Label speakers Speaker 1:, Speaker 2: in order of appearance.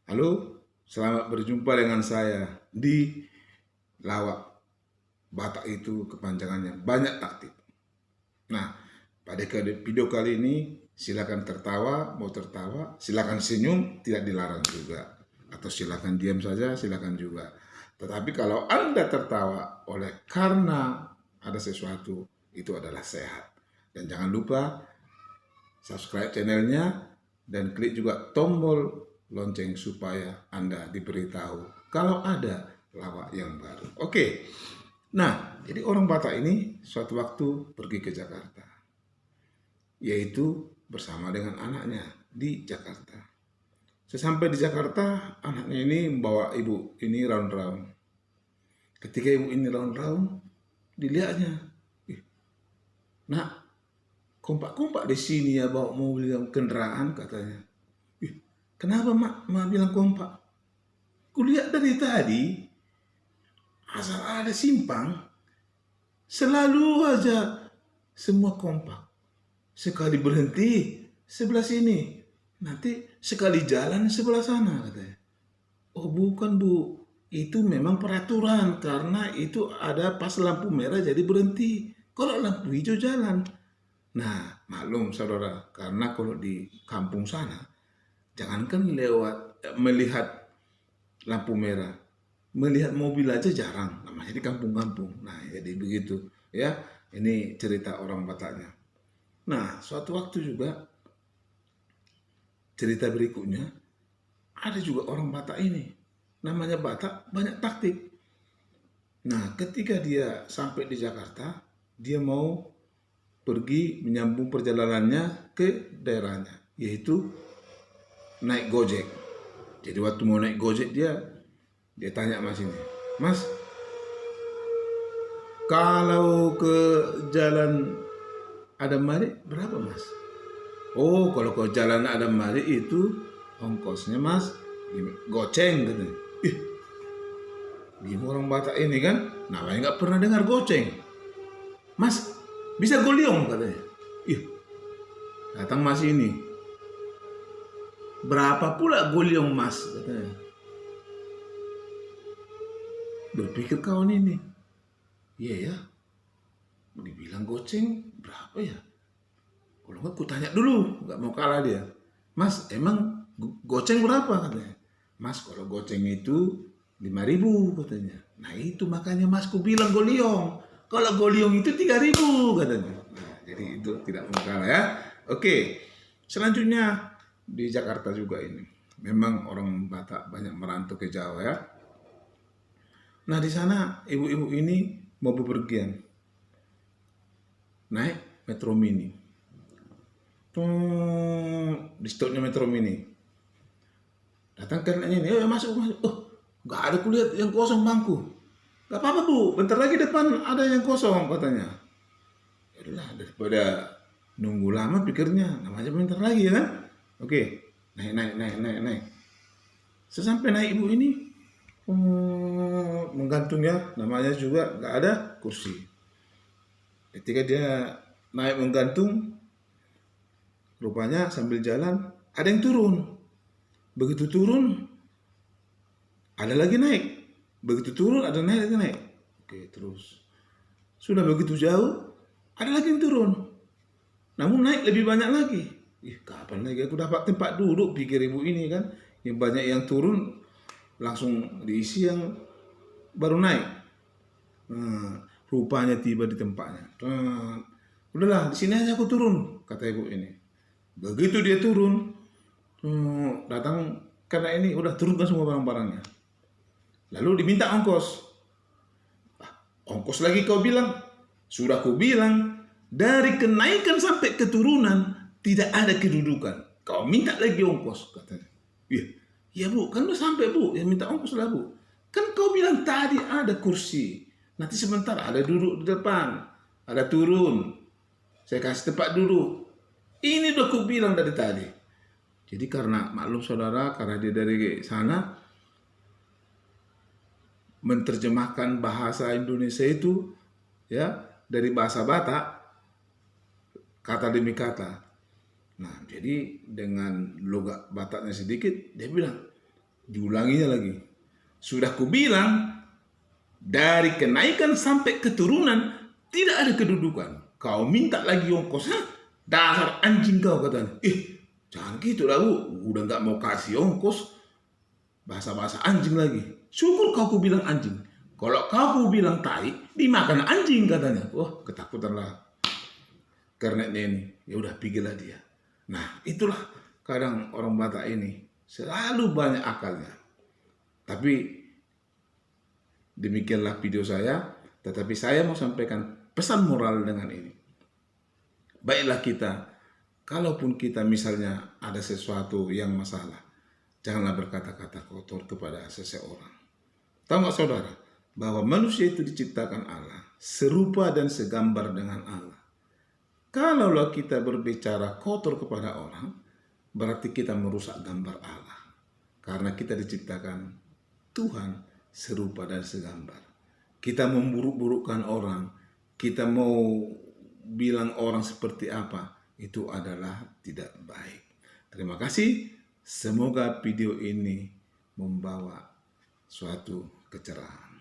Speaker 1: Halo, selamat berjumpa dengan saya di lawak Batak itu kepanjangannya banyak taktik. Nah, pada video kali ini silakan tertawa, mau tertawa, silakan senyum, tidak dilarang juga. Atau silakan diam saja, silakan juga. Tetapi kalau Anda tertawa oleh karena ada sesuatu, itu adalah sehat. Dan jangan lupa subscribe channelnya dan klik juga tombol lonceng supaya Anda diberitahu kalau ada lawak yang baru. Oke. Nah, jadi orang Batak ini suatu waktu pergi ke Jakarta, yaitu bersama dengan anaknya di Jakarta. Sesampai di Jakarta, anaknya ini membawa ibu ini round-round. Ketika ibu ini round-round, dilihatnya, nak, kompak-kompak di sini ya bawa mobil yang kendaraan katanya. Kenapa mak bilang kompak? Kulihat dari tadi, asal ada simpang, selalu aja semua kompak. Sekali berhenti sebelah sini, nanti sekali jalan sebelah sana katanya. Oh bukan bu, itu memang peraturan karena itu ada pas lampu merah jadi berhenti. Kalau lampu hijau jalan. Nah maklum saudara, karena kalau di kampung sana, jangankan melihat lampu merah, melihat mobil aja jarang, namanya di kampung-kampung. Nah jadi begitu ya, ini cerita orang Bataknya. Nah suatu waktu juga cerita berikutnya, ada juga orang Batak ini, namanya Batak banyak taktik. Nah ketika dia sampai di Jakarta, dia mau pergi menyambung perjalanannya ke daerahnya, yaitu naik Gojek. Jadi waktu mau naik Gojek dia tanya mas ini, mas kalau ke jalan Adam Malik berapa mas? Oh kalau ke jalan Adam Malik itu ongkosnya mas goceng katanya. Bingung orang Batak ini kan, namanya nggak pernah dengar goceng. Mas bisa goliong katanya. Datang mas ini, berapa pula goliong mas katanya. Berpikir kawan ini, iya ya, dibilang goceng berapa ya? Kalau nggak ku tanya dulu, nggak mau kalah dia. Mas emang goceng berapa katanya? Mas kalau goceng itu 5.000 katanya. Nah itu makanya mas ku bilang goliong. Kalau goliong itu 3.000 katanya. Nah, jadi itu tidak mau kalah ya. Oke, selanjutnya di Jakarta juga ini. Memang orang Batak banyak merantau ke Jawa ya. Nah di sana ibu-ibu ini mau bepergian, naik Metro Mini. Di stopnya Metro Mini. Datang ke anaknya ini, masuk. Oh, nggak ada kulihat yang kosong bangku. Gak apa-apa bu, bentar lagi depan ada yang kosong katanya. Yaudahlah daripada nunggu lama pikirnya, namanya bentar lagi ya kan. Oke, naik. Sesampai naik ibu ini, menggantungnya, namanya juga nggak ada kursi. Ketika dia naik menggantung, rupanya sambil jalan ada yang turun. Begitu turun, ada lagi naik. Begitu turun, ada lagi naik. Oke, terus. Sudah begitu jauh, ada lagi yang turun. Namun naik lebih banyak lagi. Kapan lagi aku dapat tempat duduk, pikir ibu ini kan. Yang banyak yang turun, langsung diisi yang baru naik. Nah, rupanya tiba di tempatnya. Udahlah, di sini aja aku turun, kata ibu ini. Begitu dia turun, datang karena ini udah turunkan semua barang-barangnya. Lalu diminta ongkos. Ongkos lagi kau bilang? Sudah kau bilang, dari kenaikan sampai keturunan tidak ada kedudukan. Kau minta lagi ongkos, katanya. Iya bu, kan udah sampai bu, yang minta ongkos lah bu. Kan kau bilang tadi ada kursi. Nanti sebentar ada duduk di depan, ada turun. Saya kasih tempat duduk. Ini udah kau bilang dari tadi. Jadi karena maklum saudara, karena dia dari sana, menerjemahkan bahasa Indonesia itu ya dari bahasa Batak kata demi kata. Nah, jadi dengan logat Bataknya sedikit, dia bilang, Diulanginya lagi. Sudah kubilang, dari kenaikan sampai keturunan tidak ada kedudukan. Kau minta lagi ongkos, hah? Dasar anjing kau, katanya. Jangan gitu lah Bu, udah nggak mau kasih ongkos, bahasa-bahasa anjing lagi. Syukur kau bilang anjing. Kalau kau bilang tai, dimakan anjing, katanya. Wah, ketakutan lah kernetnya ini. Ya udah, pergilah dia. Nah, itulah kadang orang Batak ini selalu banyak akalnya. Tapi demikianlah video saya, tetapi saya mau sampaikan pesan moral dengan ini. Baiklah kita, kalaupun kita misalnya ada sesuatu yang masalah, janganlah berkata-kata kotor kepada seseorang. Tahu nggak saudara, bahwa manusia itu diciptakan Allah, serupa dan segambar dengan Allah. Kalaulah kita berbicara kotor kepada orang, berarti kita merusak gambar Allah. Karena kita diciptakan Tuhan serupa dan segambar. Kita memburuk-burukkan orang, kita mau bilang orang seperti apa, itu adalah tidak baik. Terima kasih. Semoga video ini membawa suatu kecerahan.